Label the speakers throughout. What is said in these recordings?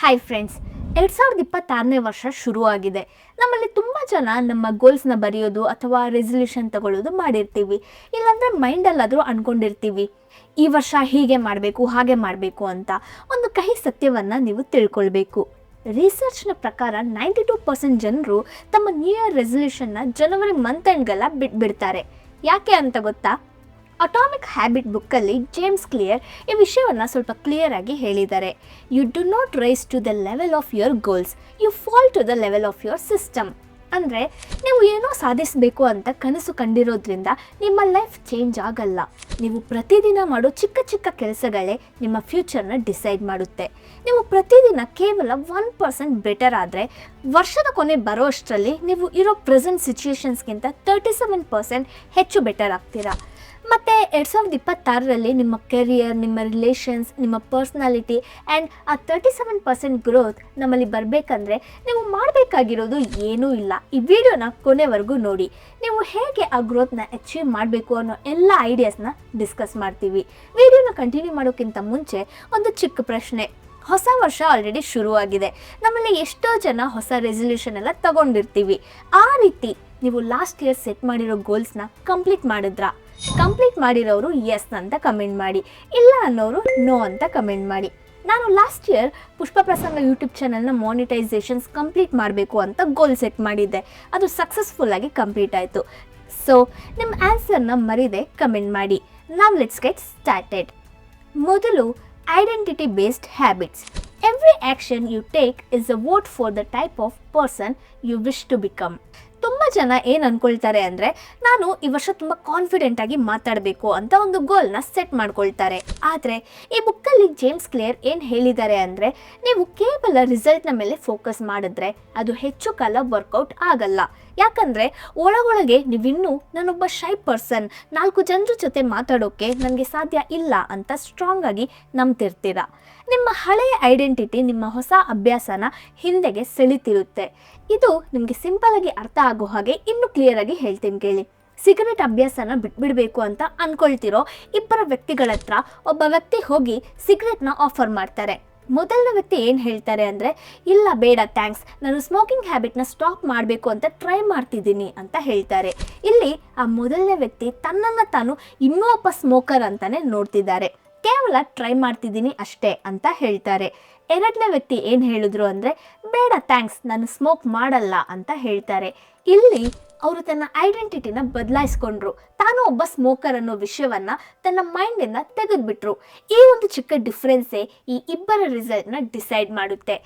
Speaker 1: Hi friends, 2026ನೇ ವರ್ಷ ಶುರುವಾಗಿದೆ. ನಮ್ಮಲ್ಲಿ ತುಂಬ ಜನ ನಮ್ಮ ಗೋಲ್ಸ್ನ ಬರೆಯೋದು ಅಥವಾ ರೆಸಲ್ಯೂಷನ್ ತಗೊಳ್ಳೋದು ಮಾಡಿರ್ತೀವಿ. ಇಲ್ಲಾಂದರೆ ಮೈಂಡಲ್ಲಾದರೂ ಅಂದ್ಕೊಂಡಿರ್ತೀವಿ, ಈ ವರ್ಷ ಹೀಗೆ ಮಾಡಬೇಕು ಹಾಗೆ ಮಾಡಬೇಕು ಅಂತ. ಒಂದು ಕಹಿ ಸತ್ಯವನ್ನು ನೀವು ತಿಳ್ಕೊಳ್ಬೇಕು. ರಿಸರ್ಚ್ನ ಪ್ರಕಾರ 92% ಜನರು ತಮ್ಮ ನ್ಯೂ ಇಯರ್ ರೆಸಲ್ಯೂಷನ್ನ ಜನವರಿ ಮಂತ್ ಎಂಡ್ಗೆಲ್ಲ ಬಿಟ್ಬಿಡ್ತಾರೆ. ಯಾಕೆ ಅಂತ ಗೊತ್ತಾ? ಅಟಾಮಿಕ್ ಹ್ಯಾಬಿಟ್ ಬುಕ್ಕಲ್ಲಿ ಜೇಮ್ಸ್ ಕ್ಲಿಯರ್ ಈ ವಿಷಯವನ್ನು ಸ್ವಲ್ಪ ಕ್ಲಿಯರ್ ಆಗಿ ಹೇಳಿದ್ದಾರೆ. You do not rise to the level of your goals, you fall to the level of your system. ಅಂದರೆ ನೀವು ಏನೋ ಸಾಧಿಸಬೇಕು ಅಂತ ಕನಸು ಕಂಡಿರೋದ್ರಿಂದ ನಿಮ್ಮ ಲೈಫ್ ಚೇಂಜ್ ಆಗಲ್ಲ. ನೀವು ಪ್ರತಿದಿನ ಮಾಡೋ ಚಿಕ್ಕ ಚಿಕ್ಕ ಕೆಲಸಗಳೇ ನಿಮ್ಮ ಫ್ಯೂಚರ್ನ ಡಿಸೈಡ್ ಮಾಡುತ್ತೆ. ನೀವು ಪ್ರತಿದಿನ ಕೇವಲ 1% ಬೆಟರ್ ಆದರೆ ವರ್ಷದ ಕೊನೆ ಬರೋ ಅಷ್ಟರಲ್ಲಿ ನೀವು ಇರೋ ಪ್ರೆಸೆಂಟ್ ಸಿಚುಯೇಷನ್ಸ್ಗಿಂತ 37% ಹೆಚ್ಚು ಬೆಟರ್ ಆಗ್ತೀರಾ. ಮತ್ತು 2026ರಲ್ಲಿ ನಿಮ್ಮ ಕೆರಿಯರ್, ನಿಮ್ಮ ರಿಲೇಷನ್ಸ್, ನಿಮ್ಮ ಪರ್ಸ್ನಾಲಿಟಿ ಆ್ಯಂಡ್ ಆ 37% ಗ್ರೋತ್ ನಮ್ಮಲ್ಲಿ ಬರಬೇಕಂದ್ರೆ ನೀವು ಮಾಡಬೇಕಾಗಿರೋದು ಏನೂ ಇಲ್ಲ. ಈ ವಿಡಿಯೋನ ಕೊನೆವರೆಗೂ ನೋಡಿ. ನೀವು ಹೇಗೆ ಆ ಗ್ರೋತ್ನ ಅಚೀವ್ ಮಾಡಬೇಕು ಅನ್ನೋ ಎಲ್ಲ ಐಡಿಯಾಸ್ನ ಡಿಸ್ಕಸ್ ಮಾಡ್ತೀವಿ. ವಿಡಿಯೋನ ಕಂಟಿನ್ಯೂ ಮಾಡೋಕ್ಕಿಂತ ಮುಂಚೆ ಒಂದು ಚಿಕ್ಕ ಪ್ರಶ್ನೆ. ಹೊಸ ವರ್ಷ ಆಲ್ರೆಡಿ ಶುರುವಾಗಿದೆ. ನಮ್ಮಲ್ಲಿ ಎಷ್ಟೋ ಜನ ಹೊಸ ರೆಸಲ್ಯೂಷನ್ ಎಲ್ಲ ತಗೊಂಡಿರ್ತೀವಿ. ಆ ರೀತಿ ನೀವು ಲಾಸ್ಟ್ ಇಯರ್ ಸೆಟ್ ಮಾಡಿರೋ ಗೋಲ್ಸ್ನ ಕಂಪ್ಲೀಟ್ ಮಾಡಿದ್ರಾ? ಕಂಪ್ಲೀಟ್ ಮಾಡಿರೋರು ಎಸ್ ಅಂತ ಕಮೆಂಟ್ ಮಾಡಿ, ಇಲ್ಲ ಅನ್ನೋರು ನೋ ಅಂತ ಕಮೆಂಟ್ ಮಾಡಿ. ನಾನು ಲಾಸ್ಟ್ ಇಯರ್ ಪುಷ್ಪ ಪ್ರಸಂಗ ಯೂಟ್ಯೂಬ್ ಚಾನಲ್ನ ಮಾನಿಟೈಸೇಷನ್ಸ್ ಕಂಪ್ಲೀಟ್ ಮಾಡಬೇಕು ಅಂತ ಗೋಲ್ ಸೆಟ್ ಮಾಡಿದ್ದೆ. ಅದು ಸಕ್ಸಸ್ಫುಲ್ಲಾಗಿ ಕಂಪ್ಲೀಟ್ ಆಯಿತು. ಸೊ ನಿಮ್ಮ ಆನ್ಸರ್ನ ಮರೀದೆ ಕಮೆಂಟ್ ಮಾಡಿ. ನಾವ್ ಲೆಟ್ಸ್ ಗೆಟ್ ಸ್ಟಾರ್ಟೆಡ್. ಮೊದಲು, identity based habits. Every action you take is a vote for the type of person you wish to become. ತುಂಬ ಜನ ಏನು ಅಂದ್ಕೊಳ್ತಾರೆ ಅಂದರೆ, ನಾನು ಈ ವರ್ಷ ತುಂಬ ಕಾನ್ಫಿಡೆಂಟಾಗಿ ಮಾತಾಡಬೇಕು ಅಂತ ಒಂದು ಗೋಲ್ನ ಸೆಟ್ ಮಾಡ್ಕೊಳ್ತಾರೆ. ಆದರೆ ಈ ಬುಕ್ಕಲ್ಲಿ ಜೇಮ್ಸ್ ಕ್ಲಿಯರ್ ಏನು ಹೇಳಿದ್ದಾರೆ ಅಂದರೆ, ನೀವು ಕೇವಲ ರಿಸಲ್ಟ್ನ ಮೇಲೆ ಫೋಕಸ್ ಮಾಡಿದ್ರೆ ಅದು ಹೆಚ್ಚು ಕಾಲ ವರ್ಕೌಟ್ ಆಗಲ್ಲ. ಯಾಕಂದರೆ ಒಳಗೊಳಗೆ ನೀವಿನ್ನೂ ನಾನೊಬ್ಬ ಶೈ ಪರ್ಸನ್, 4 ಜನರ ಜೊತೆ ಮಾತಾಡೋಕ್ಕೆ ನನಗೆ ಸಾಧ್ಯ ಇಲ್ಲ ಅಂತ ಸ್ಟ್ರಾಂಗ್ ಆಗಿ ನಂಬ್ತಿರ್ತೀರ. ನಿಮ್ಮ ಹಳೆಯ ಐಡೆಂಟಿಟಿ ನಿಮ್ಮ ಹೊಸ ಅಭ್ಯಾಸನ ಹಿಂದೆಗೆ ಸೆಳಿತಿರುತ್ತೆ. ಇದು ನಿಮಗೆ ಸಿಂಪಲ್ ಆಗಿ ಅರ್ಥ ಆಗೋ ಹಾಗೆ ಇನ್ನೂ ಕ್ಲಿಯರ್ ಆಗಿ ಹೇಳ್ತೀನಿ ಕೇಳಿ. ಸಿಗರೇಟ್ ಅಭ್ಯಾಸನ ಬಿಟ್ಬಿಡಬೇಕು ಅಂತ ಅಂದ್ಕೊಳ್ತಿರೋ 2 ವ್ಯಕ್ತಿಗಳ ಹತ್ರ ಒಬ್ಬ ವ್ಯಕ್ತಿ ಹೋಗಿ ಸಿಗರೇಟ್ನ ಆಫರ್ ಮಾಡ್ತಾರೆ. ಮೊದಲನೇ ವ್ಯಕ್ತಿ ಏನು ಹೇಳ್ತಾರೆ ಅಂದರೆ, ಇಲ್ಲ ಬೇಡ ಥ್ಯಾಂಕ್ಸ್, ನಾನು ಸ್ಮೋಕಿಂಗ್ ಹ್ಯಾಬಿಟ್ನ ಸ್ಟಾಪ್ ಮಾಡಬೇಕು ಅಂತ ಟ್ರೈ ಮಾಡ್ತಿದ್ದೀನಿ ಅಂತ ಹೇಳ್ತಾರೆ. ಇಲ್ಲಿ ಆ ಮೊದಲನೇ ವ್ಯಕ್ತಿ ತನ್ನನ್ನು ತಾನು ಇನ್ನೂ ಒಬ್ಬ ಸ್ಮೋಕರ್ ಅಂತಾನೆ ನೋಡ್ತಿದ್ದಾರೆ. ಕೇವಲ ಟ್ರೈ ಮಾಡ್ತಿದ್ದೀನಿ ಅಷ್ಟೇ ಅಂತ ಹೇಳ್ತಾರೆ. ಎರಡನೇ ವ್ಯಕ್ತಿ ಏನು ಹೇಳಿದ್ರು ಅಂದರೆ, ಬೇಡ ಥ್ಯಾಂಕ್ಸ್, ನಾನು ಸ್ಮೋಕ್ ಮಾಡಲ್ಲ ಅಂತ ಹೇಳ್ತಾರೆ. ಇಲ್ಲಿ ಅವರು ತನ್ನ ಐಡೆಂಟಿಟಿನ ಬದಲಾಯಿಸ್ಕೊಂಡ್ರು. ತಾನು ಒಬ್ಬ ಸ್ಮೋಕರ್ ಅನ್ನೋ ವಿಷಯವನ್ನು ತನ್ನ ಮೈಂಡಿಂದ ತೆಗೆದುಬಿಟ್ರು. ಈ ಒಂದು ಚಿಕ್ಕ ಡಿಫ್ರೆನ್ಸೇ ಈ 2 ರಿಸಲ್ಟ್ನ ಡಿಸೈಡ್ ಮಾಡುತ್ತೆ.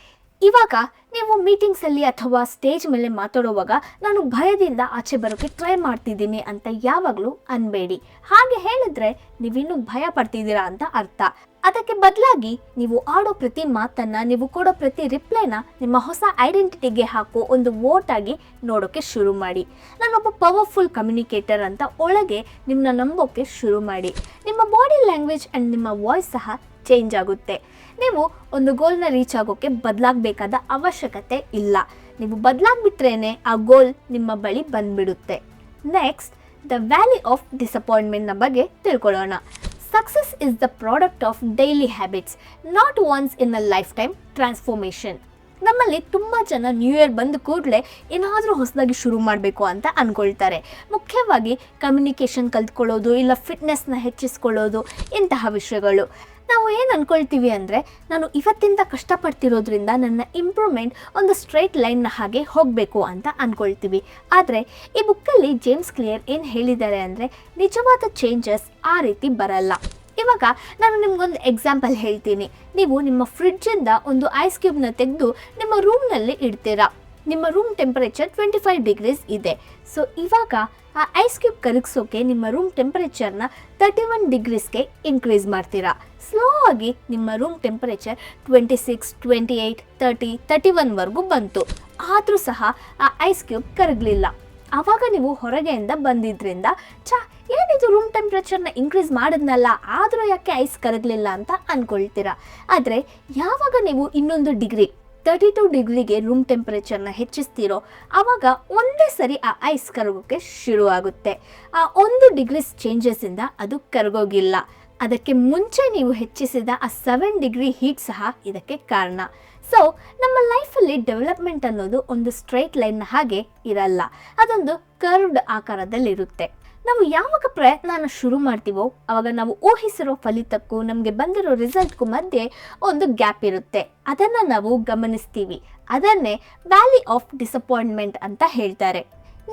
Speaker 1: ಇವಾಗ ನೀವು ಮೀಟಿಂಗ್ಸಲ್ಲಿ ಅಥವಾ ಸ್ಟೇಜ್ ಮೇಲೆ ಮಾತಾಡುವಾಗ ನಾನು ಭಯದಿಂದ ಆಚೆ ಬರೋಕ್ಕೆ ಟ್ರೈ ಮಾಡ್ತಿದ್ದೀನಿ ಅಂತ ಯಾವಾಗಲೂ ಅನ್ಬೇಡಿ. ಹಾಗೆ ಹೇಳಿದ್ರೆ ನೀವಿನ್ನೂ ಭಯ ಪಡ್ತಿದ್ದೀರಾ ಅಂತ ಅರ್ಥ. ಅದಕ್ಕೆ ಬದಲಾಗಿ ನೀವು ಆಡೋ ಪ್ರತಿ ಮಾತನ್ನು, ನೀವು ಕೊಡೋ ಪ್ರತಿ ರಿಪ್ಲೈನ ನಿಮ್ಮ ಹೊಸ ಐಡೆಂಟಿಟಿಗೆ ಹಾಕೋ ಒಂದು ವೋಟ್ ಆಗಿ ನೋಡೋಕ್ಕೆ ಶುರು ಮಾಡಿ. ನಾನೊಬ್ಬ ಪವರ್ಫುಲ್ ಕಮ್ಯುನಿಕೇಟರ್ ಅಂತ ಒಳಗೆ ನಿಮ್ಮನ್ನ ನಂಬೋಕ್ಕೆ ಶುರು ಮಾಡಿ. ನಿಮ್ಮ ಬಾಡಿ ಲ್ಯಾಂಗ್ವೇಜ್ ಆ್ಯಂಡ್ ನಿಮ್ಮ ವಾಯ್ಸ್ ಸಹ ಚೇಂಜ್ ಆಗುತ್ತೆ. ನೀವು ಒಂದು ಗೋಲ್ನ ರೀಚ್ ಆಗೋಕ್ಕೆ ಬದಲಾಗಬೇಕಾದ ಅವಶ್ಯಕತೆ ಇಲ್ಲ. ನೀವು ಬದಲಾಗ್ಬಿಟ್ರೇನೆ ಆ ಗೋಲ್ ನಿಮ್ಮ ಬಳಿ ಬಂದ್ಬಿಡುತ್ತೆ. ನೆಕ್ಸ್ಟ್, ದ ವ್ಯಾಲಿ ಆಫ್ ಡಿಸಪಾಯಿಂಟ್ಮೆಂಟ್ನ ಬಗ್ಗೆ ತಿಳ್ಕೊಳ್ಳೋಣ. Success is the product of daily habits, not once in a life time transformation. ನಮ್ಮಲ್ಲಿ ತುಂಬ ಜನ ನ್ಯೂ ಇಯರ್ ಬಂದ ಕೂಡಲೇ ಏನಾದರೂ ಹೊಸದಾಗಿ ಶುರು ಮಾಡಬೇಕು ಅಂತ ಅಂದ್ಕೊಳ್ತಾರೆ. ಮುಖ್ಯವಾಗಿ ಕಮ್ಯುನಿಕೇಷನ್ ಕಲ್ತ್ಕೊಳ್ಳೋದು, ಇಲ್ಲ ಫಿಟ್ನೆಸ್ನ ಹೆಚ್ಚಿಸ್ಕೊಳ್ಳೋದು, ಇಂತಹ ವಿಷಯಗಳು. ನಾವು ಏನು ಅಂದ್ಕೊಳ್ತೀವಿ ಅಂದರೆ, ನಾನು ಇವತ್ತಿಂದ ಕಷ್ಟಪಡ್ತಿರೋದ್ರಿಂದ ನನ್ನ ಇಂಪ್ರೂವ್ಮೆಂಟ್ ಒಂದು ಸ್ಟ್ರೈಟ್ ಲೈನ್ನ ಹಾಗೆ ಹೋಗಬೇಕು ಅಂತ ಅಂದ್ಕೊಳ್ತೀವಿ. ಆದರೆ ಈ ಬುಕ್ಕಲ್ಲಿ ಜೇಮ್ಸ್ ಕ್ಲಿಯರ್ ಏನು ಹೇಳಿದ್ದಾರೆ ಅಂದರೆ, ನಿಜವಾದ ಚೇಂಜಸ್ ಆ ರೀತಿ ಬರಲ್ಲ. ಇವಾಗ ನಾನು ನಿಮ್ಗೊಂದು ಎಕ್ಸಾಂಪಲ್ ಹೇಳ್ತೀನಿ. ನೀವು ನಿಮ್ಮ ಫ್ರಿಡ್ಜಿಂದ ಒಂದು ಐಸ್ ಕ್ಯೂಬ್ನ ತೆಗೆದು ನಿಮ್ಮ ರೂಮ್ನಲ್ಲಿ ಇಡ್ತೀರಾ. ನಿಮ್ಮ ರೂಮ್ ಟೆಂಪರೇಚರ್ 25 ಡಿಗ್ರೀಸ್ ಇದೆ. ಸೊ ಇವಾಗ ಆ ಐಸ್ ಕ್ಯೂಬ್ ಕರಗಿಸೋಕೆ ನಿಮ್ಮ ರೂಮ್ ಟೆಂಪರೇಚರ್ನ 31 ಡಿಗ್ರೀಸ್ಗೆ ಇನ್ಕ್ರೀಸ್ ಮಾಡ್ತೀರಾ. ಸ್ಲೋ ಆಗಿ ನಿಮ್ಮ ರೂಮ್ ಟೆಂಪರೇಚರ್ 26, 28, 30, 31ವರೆಗೂ ಬಂತು. ಆದರೂ ಸಹ ಆ ಐಸ್ ಕ್ಯೂಬ್ ಕರಗಲಿಲ್ಲ. ಆವಾಗ ನೀವು ಹೊರಗೆಯಿಂದ ಬಂದಿದ್ರಿಂದ ಏನಿದು ರೂಮ್ ಟೆಂಪ್ರೇಚರ್ನ ಇನ್ಕ್ರೀಸ್ ಮಾಡಿದ್ನಲ್ಲ, ಆದರೂ ಯಾಕೆ ಐಸ್ ಕರಗಲಿಲ್ಲ ಅಂತ ಅಂದ್ಕೊಳ್ತೀರಾ. ಆದರೆ ಯಾವಾಗ ನೀವು ಇನ್ನೊಂದು ಡಿಗ್ರಿ 32 ಡಿಗ್ರಿಗೆ ರೂಮ್ ಟೆಂಪರೇಚರ್ನ ಹೆಚ್ಚಿಸ್ತೀರೋ ಆವಾಗ ಒಂದೇ ಸರಿ ಆ ಐಸ್ ಕರಗೋಕ್ಕೆ ಶುರುವಾಗುತ್ತೆ. ಆ 1 ಡಿಗ್ರೀಸ್ ಚೇಂಜಸ್ಸಿಂದ ಅದು ಕರಗೋಗಿಲ್ಲ. ಅದಕ್ಕೆ ಮುಂಚೆ ನೀವು ಹೆಚ್ಚಿಸಿದ ಆ 7 ಡಿಗ್ರಿ ಹೀಟ್ ಸಹ ಇದಕ್ಕೆ ಕಾರಣ. ಸೊ ನಮ್ಮ ಲೈಫಲ್ಲಿ ಡೆವಲಪ್ಮೆಂಟ್ ಅನ್ನೋದು ಒಂದು ಸ್ಟ್ರೈಟ್ ಲೈನ್ ಹಾಗೆ ಇರಲ್ಲ, ಅದೊಂದು ಕರ್ವ್ಡ್ ಆಕಾರದಲ್ಲಿರುತ್ತೆ. ನಾವು ಯಾವಾಗ ಪ್ರಯತ್ನನ ಶುರು ಮಾಡ್ತೀವೋ ಆವಾಗ ನಾವು ಊಹಿಸಿರೋ ಫಲಿತಕ್ಕೂ ನಮಗೆ ಬಂದಿರೋ ರಿಸಲ್ಟ್ಗೂ ಮಧ್ಯೆ ಒಂದು ಗ್ಯಾಪ್ ಇರುತ್ತೆ. ಅದನ್ನು ನಾವು ಗಮನಿಸ್ತೀವಿ. ಅದನ್ನೇ ವ್ಯಾಲಿ ಆಫ್ ಡಿಸಪಾಯಿಂಟ್ಮೆಂಟ್ ಅಂತ ಹೇಳ್ತಾರೆ.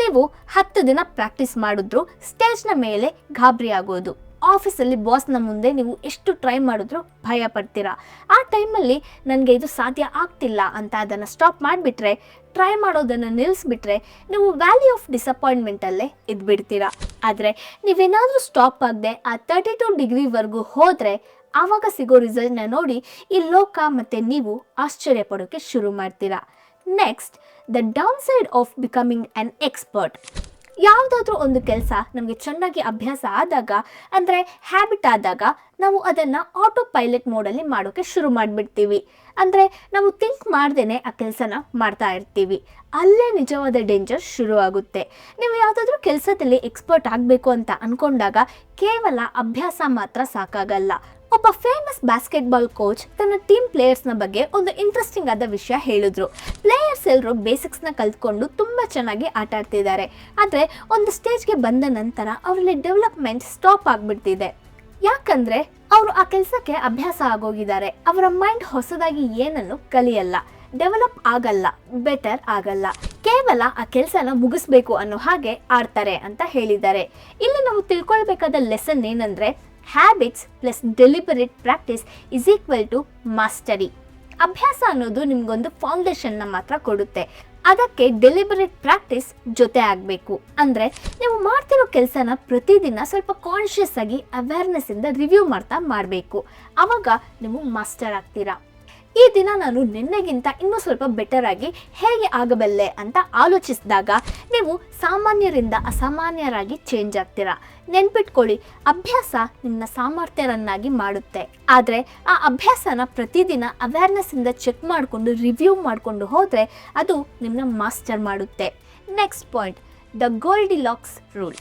Speaker 1: ನೀವು 10 ದಿನ ಪ್ರಾಕ್ಟೀಸ್ ಮಾಡಿದ್ರು ಸ್ಟೇಜ್ನ ಮೇಲೆ ಗಾಬರಿ ಆಗೋದು, ಆಫೀಸಲ್ಲಿ ಬಾಸ್ನ ಮುಂದೆ ನೀವು ಎಷ್ಟು ಟ್ರೈ ಮಾಡಿದ್ರು ಭಯ ಪಡ್ತೀರಾ. ಆ ಟೈಮಲ್ಲಿ ನನಗೆ ಇದು ಸಾಧ್ಯ ಆಗ್ತಿಲ್ಲ ಅಂತ ಅದನ್ನು ಸ್ಟಾಪ್ ಮಾಡಿಬಿಟ್ರೆ, ಟ್ರೈ ಮಾಡೋದನ್ನು ನಿಲ್ಲಿಸ್ಬಿಟ್ರೆ ನೀವು ವ್ಯಾಲಿ ಆಫ್ ಡಿಸಪಾಯಿಂಟ್ಮೆಂಟಲ್ಲೇ ಇದ್ಬಿಡ್ತೀರಾ. ಆದರೆ ನೀವೇನಾದರೂ ಸ್ಟಾಪ್ ಆಗದೆ ಆ 32 ಡಿಗ್ರಿವರೆಗೂ ಹೋದರೆ ಆವಾಗ ಸಿಗೋ ರಿಸಲ್ಟ್ನ ನೋಡಿ ಈ ಲೋಕ ಮತ್ತು ನೀವು ಆಶ್ಚರ್ಯ ಪಡೋಕ್ಕೆ ಶುರು ಮಾಡ್ತೀರಾ. Next, the down side of becoming on expert. ಯಾವುದಾದ್ರೂ ಒಂದು ಕೆಲಸ ನಮಗೆ ಚೆನ್ನಾಗಿ ಅಭ್ಯಾಸ ಆದಾಗ, ಅಂದರೆ ಹ್ಯಾಬಿಟ್ ಆದಾಗ, ನಾವು ಅದನ್ನು ಆಟೋ ಪೈಲಟ್ ಮೋಡಲ್ಲಿ ಮಾಡೋಕ್ಕೆ ಶುರು ಮಾಡಿಬಿಡ್ತೀವಿ. ಅಂದರೆ ನಾವು ಥಿಂಕ್ ಮಾಡ್ದೇ ಆ ಕೆಲಸನ ಮಾಡ್ತಾ ಇರ್ತೀವಿ. ಅಲ್ಲೇ ನಿಜವಾದ ಡೇಂಜರ್ ಶುರು ಆಗುತ್ತೆ. ನೀವು ಯಾವುದಾದ್ರೂ ಕೆಲಸದಲ್ಲಿ ಎಕ್ಸ್ಪರ್ಟ್ ಆಗಬೇಕು ಅಂತ ಅಂದ್ಕೊಂಡಾಗ ಕೇವಲ ಅಭ್ಯಾಸ ಮಾತ್ರ ಸಾಕಾಗಲ್ಲ. ಒಬ್ಬ ಫೇಮಸ್ ಬಾಸ್ಕೆಟ್ಬಾಲ್ ಕೋಚ್ ತನ್ನ ಟೀಮ್ ಪ್ಲೇಯರ್ಸ್ನ ಬಗ್ಗೆ ಒಂದು ಇಂಟ್ರೆಸ್ಟಿಂಗ್ ಆದ ವಿಷಯ ಹೇಳಿದ್ರು. ಪ್ಲೇಯರ್ಸ್ ಎಲ್ಲರೂ ಬೇಸಿಕ್ಸ್ನ ಕಲ್ತ್ಕೊಂಡು ತುಂಬ ಚೆನ್ನಾಗಿ ಆಟ ಆಡ್ತಿದ್ದಾರೆ, ಆದರೆ ಒಂದು ಸ್ಟೇಜ್ಗೆ ಬಂದ ನಂತರ ಅವರಲ್ಲಿ ಡೆವಲಪ್ಮೆಂಟ್ ಸ್ಟಾಪ್ ಆಗಿಬಿಡ್ತಿದೆ. ಯಾಕಂದರೆ ಅವರು ಆ ಕೆಲಸಕ್ಕೆ ಅಭ್ಯಾಸ ಆಗೋಗಿದ್ದಾರೆ. ಅವರ ಮೈಂಡ್ ಹೊಸದಾಗಿ ಏನನ್ನು ಕಲಿಯಲ್ಲ, ಡೆವಲಪ್ ಆಗಲ್ಲ, ಬೆಟರ್ ಆಗಲ್ಲ. ಕೇವಲ ಆ ಕೆಲಸನ ಮುಗಿಸ್ಬೇಕು ಅನ್ನೋ ಹಾಗೆ ಆಡ್ತಾರೆ ಅಂತ ಹೇಳಿದ್ದಾರೆ. ಇಲ್ಲಿ ನಾವು ತಿಳ್ಕೊಳ್ಬೇಕಾದ ಲೆಸನ್ ಏನಂದರೆ, habits plus deliberate practice is equal to mastery. ಅಭ್ಯಾಸ ಅನ್ನೋದು ನಿಮ್ಗೊಂದು ಫೌಂಡೇಶನ್ನ ಮಾತ್ರ ಕೊಡುತ್ತೆ, ಅದಕ್ಕೆ ಡೆಲಿಬರೇಟ್ ಪ್ರಾಕ್ಟೀಸ್ ಜೊತೆ ಆಗಬೇಕು. ಅಂದರೆ ನೀವು ಮಾಡ್ತಿರೋ ಕೆಲಸನ ಪ್ರತಿದಿನ ಸ್ವಲ್ಪ ಕಾನ್ಷಿಯಸ್ ಆಗಿ ಅವೇರ್ನೆಸ್ ಇಂದ ರಿವ್ಯೂ ಮಾಡ್ತಾ ಮಾಡಬೇಕು. ಆವಾಗ ನೀವು ಮಾಸ್ಟರ್ ಆಗ್ತೀರಾ. ಈ ದಿನ ನಾನು ನಿನ್ನೆಗಿಂತ ಇನ್ನೂ ಸ್ವಲ್ಪ ಬೆಟರ್ ಆಗಿ ಹೇಗೆ ಆಗಬಲ್ಲೆ ಅಂತ ಆಲೋಚಿಸಿದಾಗ ನೀವು ಸಾಮಾನ್ಯರಿಂದ ಅಸಾಮಾನ್ಯರಾಗಿ ಚೇಂಜ್ ಆಗ್ತೀರಾ. ನೆನ್ಪಿಟ್ಕೊಳ್ಳಿ, ಅಭ್ಯಾಸ ನಿಮ್ಮನ್ನ ಸಾಮರ್ಥ್ಯರನ್ನಾಗಿ ಮಾಡುತ್ತೆ. ಆದರೆ ಆ ಅಭ್ಯಾಸನ ಪ್ರತಿದಿನ ಅವೇರ್ನೆಸ್ಸಿಂದ ಚೆಕ್ ಮಾಡಿಕೊಂಡು ರಿವ್ಯೂ ಮಾಡಿಕೊಂಡು ಹೋದರೆ ಅದು ನಿಮ್ಮನ್ನ ಮಾಸ್ಟರ್ ಮಾಡುತ್ತೆ. Next point, the Goldilocks rule.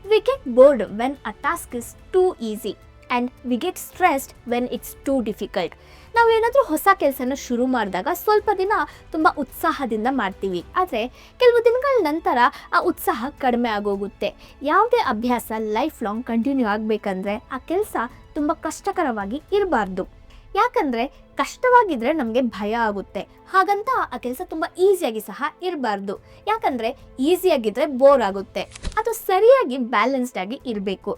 Speaker 1: We get bored when a task is too easy and we get stressed when it's too difficult. ನಾವು ಏನಾದರೂ ಹೊಸ ಕೆಲಸನ ಶುರು ಮಾಡಿದಾಗ ಸ್ವಲ್ಪ ದಿನ ತುಂಬ ಉತ್ಸಾಹದಿಂದ ಮಾಡ್ತೀವಿ, ಆದರೆ ಕೆಲವು ದಿನಗಳ ನಂತರ ಆ ಉತ್ಸಾಹ ಕಡಿಮೆ ಆಗೋಗುತ್ತೆ. ಯಾವುದೇ ಅಭ್ಯಾಸ ಲೈಫ್ ಲಾಂಗ್ ಕಂಟಿನ್ಯೂ ಆಗಬೇಕಂದ್ರೆ ಆ ಕೆಲಸ ತುಂಬ ಕಷ್ಟಕರವಾಗಿ ಇರಬಾರ್ದು. ಯಾಕಂದರೆ ಕಷ್ಟವಾಗಿದ್ದರೆ ನಮಗೆ ಭಯ ಆಗುತ್ತೆ. ಹಾಗಂತ ಆ ಕೆಲಸ ತುಂಬ ಈಸಿಯಾಗಿ ಸಹ ಇರಬಾರ್ದು. ಯಾಕಂದರೆ ಈಸಿಯಾಗಿದ್ದರೆ ಬೋರ್ ಆಗುತ್ತೆ. ಅದು ಸರಿಯಾಗಿ ಬ್ಯಾಲೆನ್ಸ್ಡ್ ಆಗಿ ಇರಬೇಕು.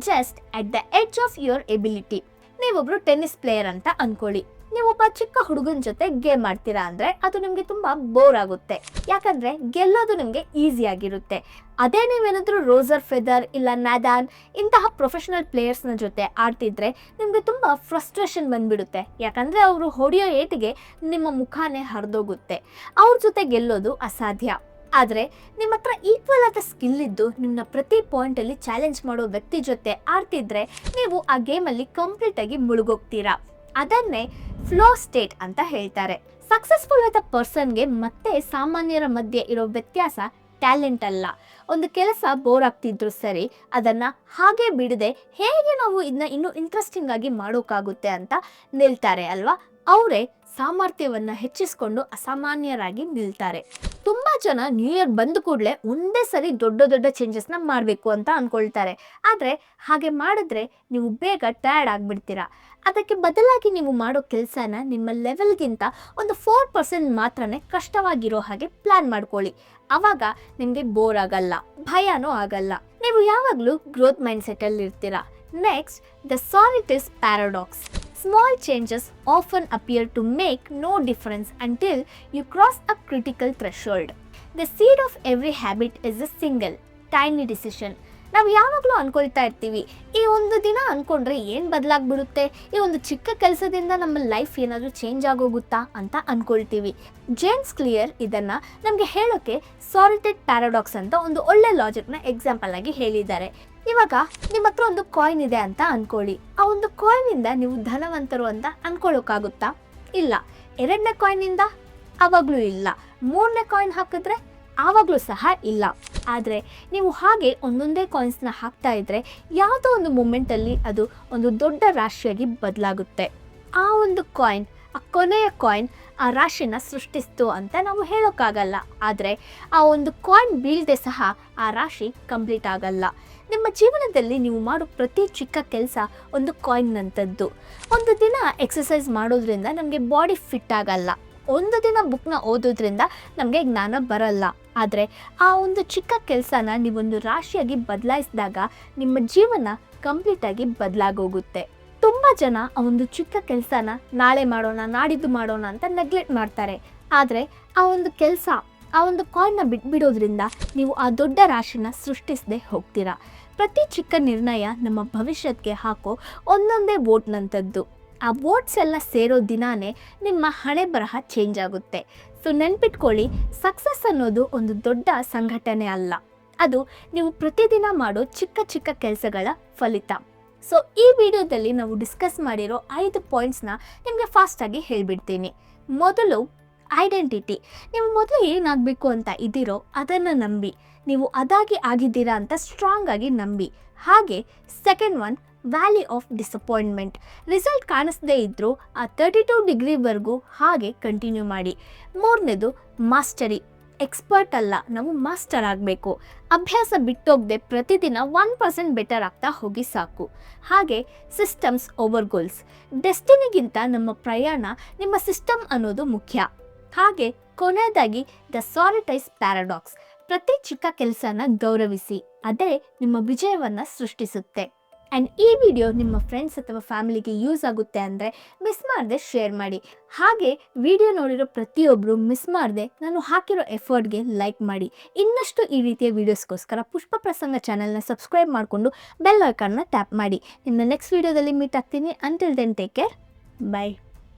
Speaker 1: Just at the edge of your ability. ನೀವೊಬ್ರು ಟೆನ್ನಿಸ್ ಪ್ಲೇಯರ್ ಅಂತ ಅಂದ್ಕೊಳ್ಳಿ. ನೀವೊಬ್ಬ ಚಿಕ್ಕ ಹುಡುಗನ ಜೊತೆ ಗೇಮ್ ಮಾಡ್ತೀರಾ ಅಂದರೆ ಅದು ನಿಮಗೆ ತುಂಬ ಬೋರ್ ಆಗುತ್ತೆ. ಯಾಕಂದರೆ ಗೆಲ್ಲೋದು ನಿಮಗೆ ಈಸಿಯಾಗಿರುತ್ತೆ. ಅದೇ ನೀವೇನಾದರೂ ರೋಜರ್ ಫೆದರ್ ಇಲ್ಲ ನಾದಾಲ್ ಇಂತಹ ಪ್ರೊಫೆಷನಲ್ ಪ್ಲೇಯರ್ಸ್ನ ಜೊತೆ ಆಡ್ತಿದ್ರೆ ನಿಮಗೆ ತುಂಬ ಫ್ರಸ್ಟ್ರೇಷನ್ ಬಂದುಬಿಡುತ್ತೆ. ಯಾಕಂದರೆ ಅವರು ಹೊಡೆಯೋ ಏಟಿಗೆ ನಿಮ್ಮ ಮುಖಾನೇ ಹರಿದೋಗುತ್ತೆ. ಅವ್ರ ಜೊತೆ ಗೆಲ್ಲೋದು ಅಸಾಧ್ಯ. ಆದರೆ ನಿಮ್ಮ ಹತ್ರ ಈಕ್ವಲ್ ಆದ ಸ್ಕಿಲ್ ಇದ್ದು ನಿಮ್ಮನ್ನ ಪ್ರತಿ ಪಾಯಿಂಟಲ್ಲಿ ಚಾಲೆಂಜ್ ಮಾಡೋ ವ್ಯಕ್ತಿ ಜೊತೆ ಆಡ್ತಿದ್ರೆ ನೀವು ಆ ಗೇಮಲ್ಲಿ ಕಂಪ್ಲೀಟಾಗಿ ಮುಳುಗೋಗ್ತೀರಾ. ಅದನ್ನೇ ಫ್ಲೋ ಸ್ಟೇಟ್ ಅಂತ ಹೇಳ್ತಾರೆ. ಸಕ್ಸಸ್ಫುಲ್ ಆದ ಪರ್ಸನ್ಗೆ ಮತ್ತೆ ಸಾಮಾನ್ಯರ ಮಧ್ಯೆ ಇರೋ ವ್ಯತ್ಯಾಸ ಟ್ಯಾಲೆಂಟ್ ಅಲ್ಲ. ಒಂದು ಕೆಲಸ ಬೋರ್ ಆಗ್ತಿದ್ರು ಸರಿ, ಅದನ್ನು ಹಾಗೆ ಬಿಡದೆ ಹೇಗೆ ನಾವು ಇದನ್ನ ಇನ್ನೂ ಇಂಟ್ರೆಸ್ಟಿಂಗ್ ಆಗಿ ಮಾಡೋಕ್ಕಾಗುತ್ತೆ ಅಂತ ನಿಲ್ತಾರೆ ಅಲ್ವಾ. ಅವರೇ ಸಾಮರ್ಥ್ಯವನ್ನು ಹೆಚ್ಚಿಸ್ಕೊಂಡು ಅಸಾಮಾನ್ಯರಾಗಿ ನಿಲ್ತಾರೆ. ತುಂಬ ಜನ ನ್ಯೂ ಇಯರ್ ಬಂದ ಕೂಡಲೇ ಒಂದೇ ಸರಿ ದೊಡ್ಡ ದೊಡ್ಡ ಚೇಂಜಸ್ನ ಮಾಡಬೇಕು ಅಂತ ಅಂದ್ಕೊಳ್ತಾರೆ. ಆದರೆ ಹಾಗೆ ಮಾಡಿದ್ರೆ ನೀವು ಬೇಗ ಟಯರ್ಡ್ ಆಗಿಬಿಡ್ತೀರಾ. ಅದಕ್ಕೆ ಬದಲಾಗಿ ನೀವು ಮಾಡೋ ಕೆಲಸನ ನಿಮ್ಮ ಲೆವೆಲ್ಗಿಂತ ಒಂದು 4% ಮಾತ್ರನೇ ಕಷ್ಟವಾಗಿರೋ ಹಾಗೆ ಪ್ಲ್ಯಾನ್ ಮಾಡ್ಕೊಳ್ಳಿ. ಆವಾಗ ನಿಮಗೆ ಬೋರ್ ಆಗಲ್ಲ, ಭಯನೂ ಆಗಲ್ಲ. ನೀವು ಯಾವಾಗಲೂ ಗ್ರೋತ್ ಮೈಂಡ್ಸೆಟ್ಟಲ್ಲಿ ಇರ್ತೀರಾ. Next, the sorites paradox. Small changes often appear to make no difference until you cross a critical threshold. The seed of every habit is a single, tiny decision. ನಾವು ಯಾವಾಗಲೂ ಅಂದ್ಕೊಳ್ತಾ ಇರ್ತೀವಿ, ಈ ಒಂದು ದಿನ ಅಂದ್ಕೊಂಡ್ರೆ ಏನು ಬದಲಾಗ್ಬಿಡುತ್ತೆ, ಈ ಒಂದು ಚಿಕ್ಕ ಕೆಲಸದಿಂದ ನಮ್ಮ ಲೈಫ್ ಏನಾದರೂ ಚೇಂಜ್ ಆಗೋಗುತ್ತಾ ಅಂತ ಅಂದ್ಕೊಳ್ತೀವಿ. ಜೇಮ್ಸ್ ಕ್ಲಿಯರ್ ಇದನ್ನು ನಮಗೆ ಹೇಳೋಕ್ಕೆ ಸಾಲಿಟೆಡ್ ಪ್ಯಾರಾಡಾಕ್ಸ್ ಅಂತ ಒಂದು ಒಳ್ಳೆ ಲಾಜಿಕ್ನ ಎಕ್ಸಾಂಪಲ್ ಆಗಿ ಹೇಳಿದ್ದಾರೆ. ಇವಾಗ ನಿಮ್ಮ ಹತ್ರ ಒಂದು ಕಾಯಿನ್ ಇದೆ ಅಂತ ಅಂದ್ಕೊಳ್ಳಿ. ಆ ಒಂದು ಕಾಯಿನಿಂದ ನೀವು ಧನವಂತರು ಅಂತ ಅಂದ್ಕೊಳ್ಳೋಕ್ಕಾಗುತ್ತಾ? ಇಲ್ಲ. 2ನೇ ಕಾಯಿನಿಂದ ಆವಾಗಲೂ ಇಲ್ಲ. 3ನೇ ಕಾಯಿನ್ ಹಾಕಿದ್ರೆ ಆವಾಗಲೂ ಸಹ ಇಲ್ಲ. ಆದರೆ ನೀವು ಹಾಗೆ ಒಂದೊಂದೇ ಕಾಯಿನ್ಸ್ನ ಹಾಕ್ತಾ ಇದ್ದರೆ ಯಾವುದೋ ಒಂದು ಮೂಮೆಂಟಲ್ಲಿ ಅದು ಒಂದು ದೊಡ್ಡ ರಾಶಿಯಾಗಿ ಬದಲಾಗುತ್ತೆ. ಆ ಒಂದು ಕಾಯಿನ್ ಆ ಕೊನೆಯ ಕಾಯಿನ್ ಆ ರಾಶಿನ ಸೃಷ್ಟಿಸ್ತು ಅಂತ ನಾವು ಹೇಳೋಕ್ಕಾಗಲ್ಲ. ಆದರೆ ಆ ಒಂದು ಕಾಯಿನ್ ಬೀಳದೆ ಸಹ ಆ ರಾಶಿ ಕಂಪ್ಲೀಟ್ ಆಗಲ್ಲ. ನಿಮ್ಮ ಜೀವನದಲ್ಲಿ ನೀವು ಮಾಡೋ ಪ್ರತಿ ಚಿಕ್ಕ ಕೆಲಸ ಒಂದು ಕಾಯಿನ್ನಂಥದ್ದು. ಒಂದು ದಿನ ಎಕ್ಸಸೈಸ್ ಮಾಡೋದ್ರಿಂದ ನಮಗೆ ಬಾಡಿ ಫಿಟ್ ಆಗಲ್ಲ, ಒಂದು ದಿನ ಬುಕ್ನ ಓದೋದ್ರಿಂದ ನಮಗೆ ಜ್ಞಾನ ಬರಲ್ಲ. ಆದರೆ ಆ ಒಂದು ಚಿಕ್ಕ ಕೆಲಸನ ನೀವೊಂದು ರಾಶಿಯಾಗಿ ಬದಲಾಯಿಸಿದಾಗ ನಿಮ್ಮ ಜೀವನ ಕಂಪ್ಲೀಟಾಗಿ ಬದಲಾಗೋಗುತ್ತೆ. ತುಂಬ ಜನ ಆ ಒಂದು ಚಿಕ್ಕ ಕೆಲಸನ ನಾಳೆ ಮಾಡೋಣ, ನಾಡಿದ್ದು ಮಾಡೋಣ ಅಂತ ನೆಗ್ಲೆಕ್ಟ್ ಮಾಡ್ತಾರೆ. ಆದರೆ ಆ ಒಂದು ಕೆಲಸ, ಆ ಒಂದು ಕಾಯಿನ್ನ ಬಿಟ್ಬಿಡೋದ್ರಿಂದ ನೀವು ಆ ದೊಡ್ಡ ರಾಶಿನ ಸೃಷ್ಟಿಸದೆ ಹೋಗ್ತೀರಾ. ಪ್ರತಿ ಚಿಕ್ಕ ನಿರ್ಣಯ ನಮ್ಮ ಭವಿಷ್ಯಕ್ಕೆ ಹಾಕೋ ಒಂದೊಂದೇ ವೋಟ್ನಂಥದ್ದು. ಆ ವೋಟ್ಸ್ ಎಲ್ಲ ಸೇರೋ ದಿನಾನೇ ನಿಮ್ಮ ಹಣೆ ಬರಹ ಚೇಂಜ್ ಆಗುತ್ತೆ. ಸೊ ನೆನ್ಪಿಟ್ಕೊಳ್ಳಿ, ಸಕ್ಸಸ್ ಅನ್ನೋದು ಒಂದು ದೊಡ್ಡ ಸಂಘಟನೆ ಅಲ್ಲ, ಅದು ನೀವು ಪ್ರತಿದಿನ ಮಾಡೋ ಚಿಕ್ಕ ಚಿಕ್ಕ ಕೆಲಸಗಳ ಫಲಿತ. ಸೊ ಈ ವಿಡಿಯೋದಲ್ಲಿ ನಾವು ಡಿಸ್ಕಸ್ ಮಾಡಿರೋ 5 ಪಾಯಿಂಟ್ಸ್ನ ನಿಮಗೆ ಫಾಸ್ಟಾಗಿ ಹೇಳಿಬಿಡ್ತೀನಿ. ಮೊದಲು ಐಡೆಂಟಿಟಿ. ನೀವು ಮೊದಲು ಏನಾಗಬೇಕು ಅಂತ ಇದ್ದೀರೋ ಅದನ್ನು ನಂಬಿ, ನೀವು ಅದಾಗಿ ಆಗಿದ್ದೀರಾ ಅಂತ ಸ್ಟ್ರಾಂಗ್ ಆಗಿ ನಂಬಿ. ಹಾಗೆ second one, valley of disappointment. Result ಕಾಣಿಸದೇ ಇದ್ದರೂ ಆ 32 ಡಿಗ್ರಿವರೆಗೂ ಹಾಗೆ ಕಂಟಿನ್ಯೂ ಮಾಡಿ. ಮೂರನೇದು ಮಾಸ್ಟರಿ. ಎಕ್ಸ್ಪರ್ಟ್ ಅಲ್ಲ, ನಾವು ಮಾಸ್ಟರ್ ಆಗಬೇಕು. ಅಭ್ಯಾಸ ಬಿಟ್ಟೋಗದೆ ಪ್ರತಿದಿನ 1% ಬೆಟರ್ ಆಗ್ತಾ ಹೋಗಿ ಸಾಕು. ಹಾಗೆ ಸಿಸ್ಟಮ್ಸ್ ಓವರ್ ಗೋಲ್ಸ್. ಡೆಸ್ಟಿನಿಗಿಂತ ನಮ್ಮ ಪ್ರಯಾಣ, ನಿಮ್ಮ ಸಿಸ್ಟಮ್ ಅನ್ನೋದು ಮುಖ್ಯ. ಹಾಗೆ ಕೊನೆಯದಾಗಿ ದ ಸಾಲಿಟೈಸ್ ಪ್ಯಾರಾಡಾಕ್ಸ್. ಪ್ರತಿ ಚಿಕ್ಕ ಕೆಲಸನ ಗೌರವಿಸಿ, ಅದೇ ನಿಮ್ಮ ವಿಜಯವನ್ನು ಸೃಷ್ಟಿಸುತ್ತೆ. ಆ್ಯಂಡ್ ಈ ವಿಡಿಯೋ ನಿಮ್ಮ ಫ್ರೆಂಡ್ಸ್ ಅಥವಾ ಫ್ಯಾಮಿಲಿಗೆ ಯೂಸ್ ಆಗುತ್ತೆ ಅಂದರೆ ಮಿಸ್ ಮಾಡದೆ ಶೇರ್ ಮಾಡಿ. ಹಾಗೆ ವಿಡಿಯೋ ನೋಡಿರೋ ಪ್ರತಿಯೊಬ್ಬರು ಮಿಸ್ ಮಾಡದೆ ನಾನು ಹಾಕಿರೋ ಎಫರ್ಟ್ಗೆ ಲೈಕ್ ಮಾಡಿ. ಇನ್ನಷ್ಟು ಈ ರೀತಿಯ ವೀಡಿಯೋಸ್ಗೋಸ್ಕರ ಪುಷ್ಪ ಪ್ರಸಂಗ ಚಾನಲ್ನ ಸಬ್ಸ್ಕ್ರೈಬ್ ಮಾಡಿಕೊಂಡು ಬೆಲ್ ಐಕಾನ್ನ ಟ್ಯಾಪ್ ಮಾಡಿ. ಇನ್ನು ನೆಕ್ಸ್ಟ್ ವಿಡಿಯೋದಲ್ಲಿ ಮೀಟ್ ಆಗ್ತೀನಿ. Until then take care, by.